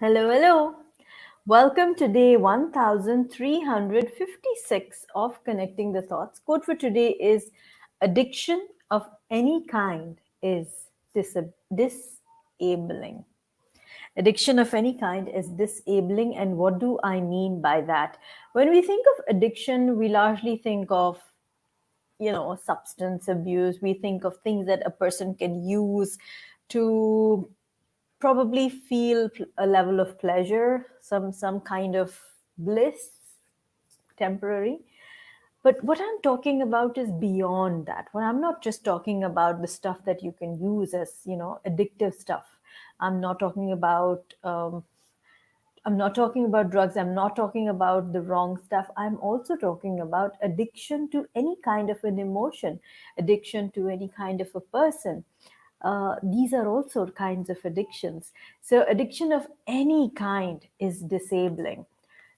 Hello, hello. Welcome to day 1356 of Connecting the Thoughts. Quote for today is: addiction of any kind is disabling. Addiction of any kind is disabling. And what do I mean by that? When we think of addiction, we largely think of substance abuse. We think of things that a person can use to probably feel a level of pleasure, some kind of bliss, temporary. But what I'm talking about is beyond that. Well, I'm not just talking about the stuff that you can use as addictive stuff. I'm not talking about I'm not talking about drugs. I'm not talking about the wrong stuff. I'm also talking about addiction to any kind of an emotion, addiction to any kind of a person. These are also kinds of addictions. So, addiction of any kind is disabling.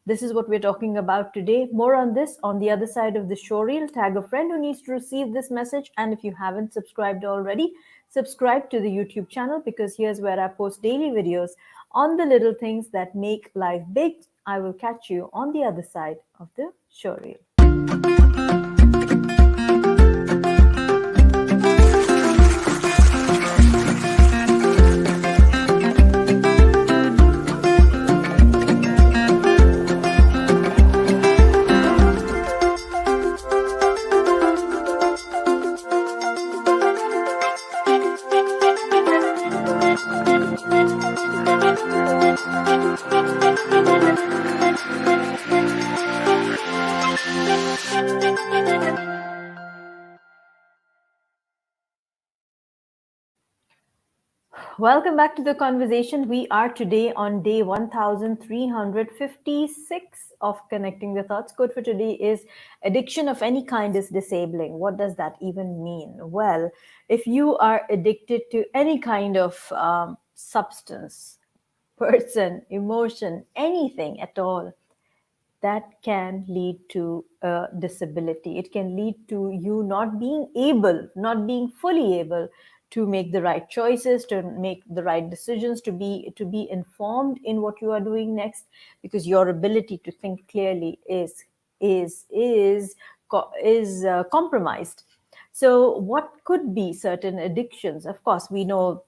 This is what we're talking about today. More on this on the other side of the show reel. Tag a friend who needs to receive this message. And if you haven't subscribed already, subscribe to the YouTube channel, because here's where I post daily videos on the little things that make life big. I will catch you on the other side of the show reel. Welcome back to the conversation. We are today on day 1356 of Connecting the Thoughts. Code for today is: addiction of any kind is disabling. What does that even mean? Well, if you are addicted to any kind of substance, person, emotion, anything at all, that can lead to disability. It can lead to you not being able, not being fully able to make the right choices, to make the right decisions, to be informed in what you are doing next, because your ability to think clearly is compromised. So, what could be certain addictions? Of course, we know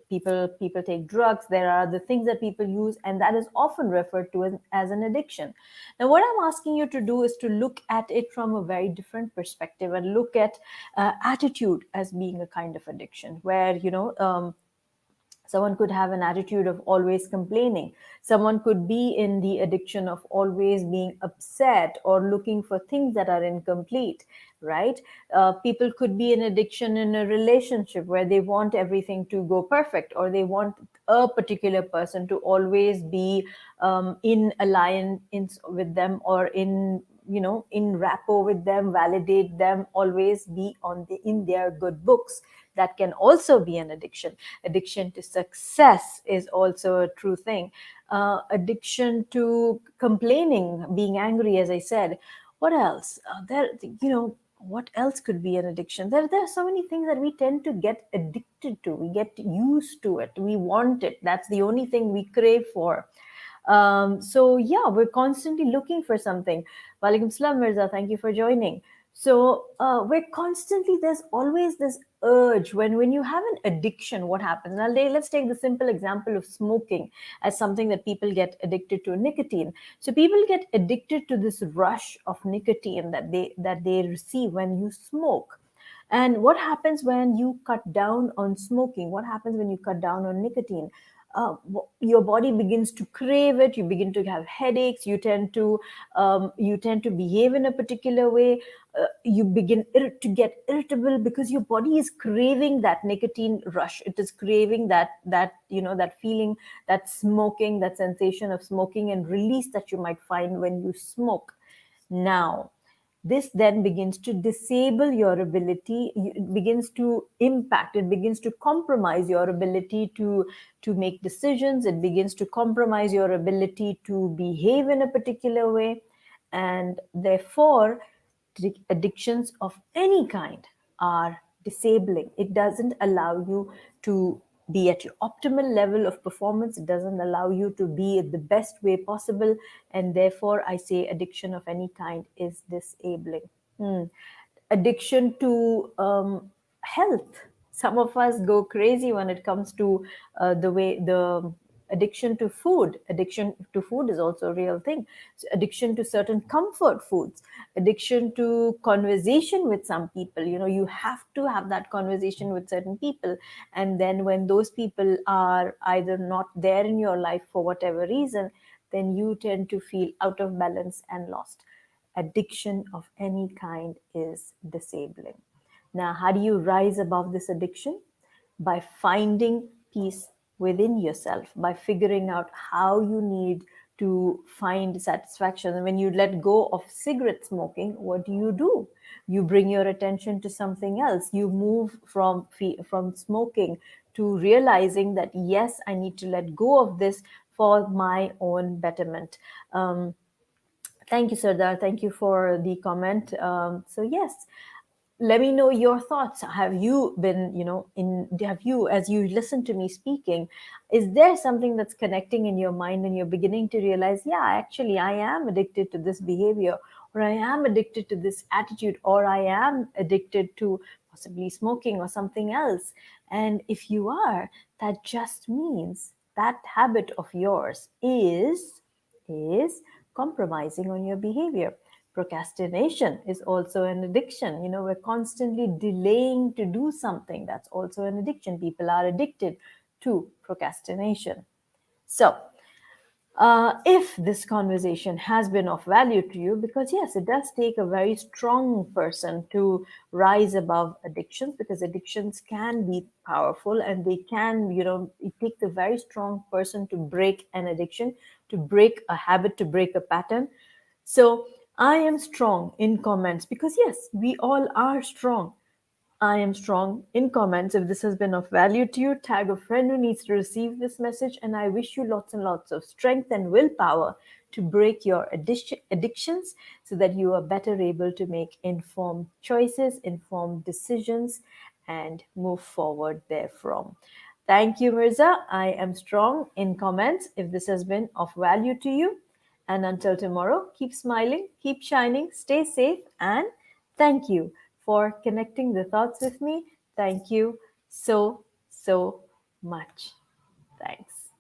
people take drugs. There are the things that people use, and that is often referred to as an addiction. Now, what I'm asking you to do is to look at it from a very different perspective and look at attitude as being a kind of addiction, where someone could have an attitude of always complaining. Someone could be in the addiction of always being upset or looking for things that are incomplete, right? People could be in addiction in a relationship where they want everything to go perfect, or they want a particular person to always be in alliance with them, or in rapport with them, validate them, always be in their good books. That can also be an addiction. Addiction to success is also a true thing. Addiction to complaining, being angry, as I said. What else? What else could be an addiction? There are so many things that we tend to get addicted to. We get used to it. We want it. That's the only thing we crave for. So yeah, we're constantly looking for something. Walaikum salam, Mirza. Thank you for joining. So there's always this urge when you have an addiction. What happens now? Let's take the simple example of smoking as something that people get addicted to: nicotine. So people get addicted to this rush of nicotine that they receive when you smoke. And what happens when you cut down on smoking? What happens when you cut down on nicotine? Your body begins to crave it. You begin to have headaches. You tend to behave in a particular way. You begin to get irritable because your body is craving that nicotine rush. It is craving that feeling, that smoking, that sensation of smoking and release that you might find when you smoke. Now, this then begins to disable your ability. It begins to impact, it begins to compromise your ability to make decisions. It begins to compromise your ability to behave in a particular way. And therefore, addictions of any kind are disabling. It doesn't allow you to be at your optimal level of performance. It doesn't allow you to be at the best way possible. And therefore, I say addiction of any kind is disabling. Addiction to health. Some of us go crazy when it comes to the addiction to food. Addiction to food is also a real thing. So addiction to certain comfort foods, addiction to conversation with some people. You have to have that conversation with certain people, and then when those people are either not there in your life for whatever reason, then you tend to feel out of balance and lost. Addiction of any kind is disabling. Now, how do you rise above this addiction? By finding peace within yourself, by figuring out how you need to find satisfaction. And when you let go of cigarette smoking, what do? You bring your attention to something else. You move from smoking to realizing that, yes, I need to let go of this for my own betterment. Thank you, Sardar. Thank you for the comment. So yes, let me know your thoughts. Have you been, have you, as you listen to me speaking, is there something that's connecting in your mind and you're beginning to realize, yeah, actually, I am addicted to this behavior, or I am addicted to this attitude, or I am addicted to possibly smoking or something else? And if you are, that just means that habit of yours is compromising on your behavior. Procrastination is also an addiction. We're constantly delaying to do something. That's also an addiction. People are addicted to procrastination. So, if this conversation has been of value to you, because yes, it does take a very strong person to rise above addictions, because addictions can be powerful and they can, it takes a very strong person to break an addiction, to break a habit, to break a pattern. So I am strong in comments, because yes, we all are strong. I am strong in comments. If this has been of value to you, tag a friend who needs to receive this message. And I wish you lots and lots of strength and willpower to break your addictions, so that you are better able to make informed choices, informed decisions, and move forward therefrom. Thank you, Mirza. I am strong in comments. If this has been of value to you, and until tomorrow, keep smiling, keep shining, stay safe, and thank you for connecting the thoughts with me. Thank you so, so much. Thanks.